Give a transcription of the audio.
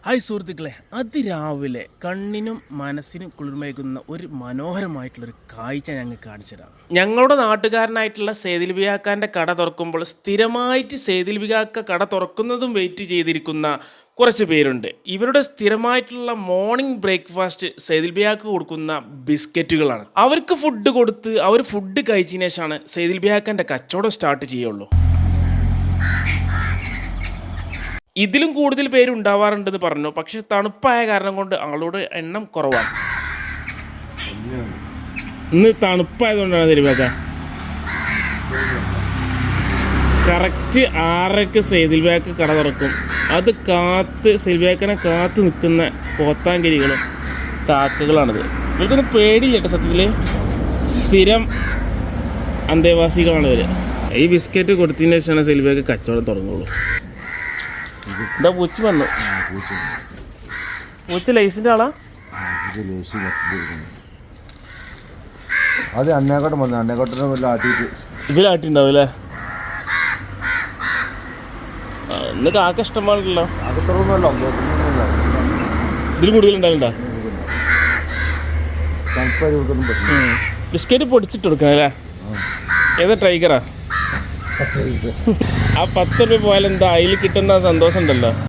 Hi സുഹൃത്തുക്കളെ, അതിരാവിലെ കണ്ണിനും മനസ്സിനും കുളിർമയേകുന്ന ഒരു മനോഹരമായിട്ടുള്ളൊരു കാഴ്ച ഞങ്ങൾ കാണിച്ചുതരാം. ഞങ്ങളുടെ നാട്ടുകാരനായിട്ടുള്ള സെയ്ദിൽ ബിയാക്കാൻ്റെ കട തുറക്കുമ്പോൾ സ്ഥിരമായിട്ട് സെയ്ദിൽ ബിയാക്ക കട തുറക്കുന്നതും വെയിറ്റ് ചെയ്തിരിക്കുന്ന കുറച്ച് പേരുണ്ട്. ഇവരുടെ സ്ഥിരമായിട്ടുള്ള മോർണിംഗ് ബ്രേക്ക്ഫാസ്റ്റ് സെയ്ദിൽ ബിയാക്ക് കൊടുക്കുന്ന ബിസ്ക്കറ്റുകളാണ്. അവർക്ക് ഫുഡ് കൊടുത്ത് അവർ ഫുഡ് കഴിച്ചതിന് ശേഷമാണ് സെയ്ദിൽ ബിയാക്കാൻ്റെ കച്ചവടം സ്റ്റാർട്ട് ചെയ്യുള്ളൂ. ഇതിലും കൂടുതൽ പേരുണ്ടാവാറുണ്ടെന്ന് പറഞ്ഞു, പക്ഷെ തണുപ്പായ കാരണം കൊണ്ട് ആളോട് എണ്ണം കുറവാണ്. ഇന്ന് തണുപ്പായതുകൊണ്ടാണ് തിരുവാക്ക. കറക്റ്റ് 6:00 സെയ്ദിൽ ബാക്ക് കട തുറക്കും. അത് സെയ്ദിൽ ബാക്കിനെ കാത്ത് നിൽക്കുന്ന പോത്താങ്കരികളും കാക്കകളാണിത്. ഇവർക്കൊന്നും പേടിയില്ല കേട്ടോ. സത്യത്തിൽ സ്ഥിരം അന്തേവാസികളാണ് ഇവർ. ഈ ബിസ്ക്കറ്റ് കൊടുത്തതിന് ശേഷമാണ് സെയ്ദിൽ ബാക്ക് കച്ചവടം തുടങ്ങുള്ളൂ. എന്താ പൂച്ച വന്നു? പൂച്ച ലൈസിൻ്റെ ആളാ? അത് അന്നേക്കോട്ടം വന്നു. അന്നേക്കോട്ടം ഇതിലാട്ടിണ്ടാവും അല്ലേ? ഇന്ന് കാക്ക ഇഷ്ടമാണല്ലോ. ഇതിൽ കൂടുതലുണ്ടാവില്ല. ബിസ്ക്കറ്റ് പൊടിച്ചിട്ട് കൊടുക്കണം അല്ലേ? ഏതാ ടൈഗറാ? ആ 10 രൂപ പോയാൽ എന്താ അതിൽ കിട്ടുന്ന സന്തോഷം ഉണ്ടല്ലോ.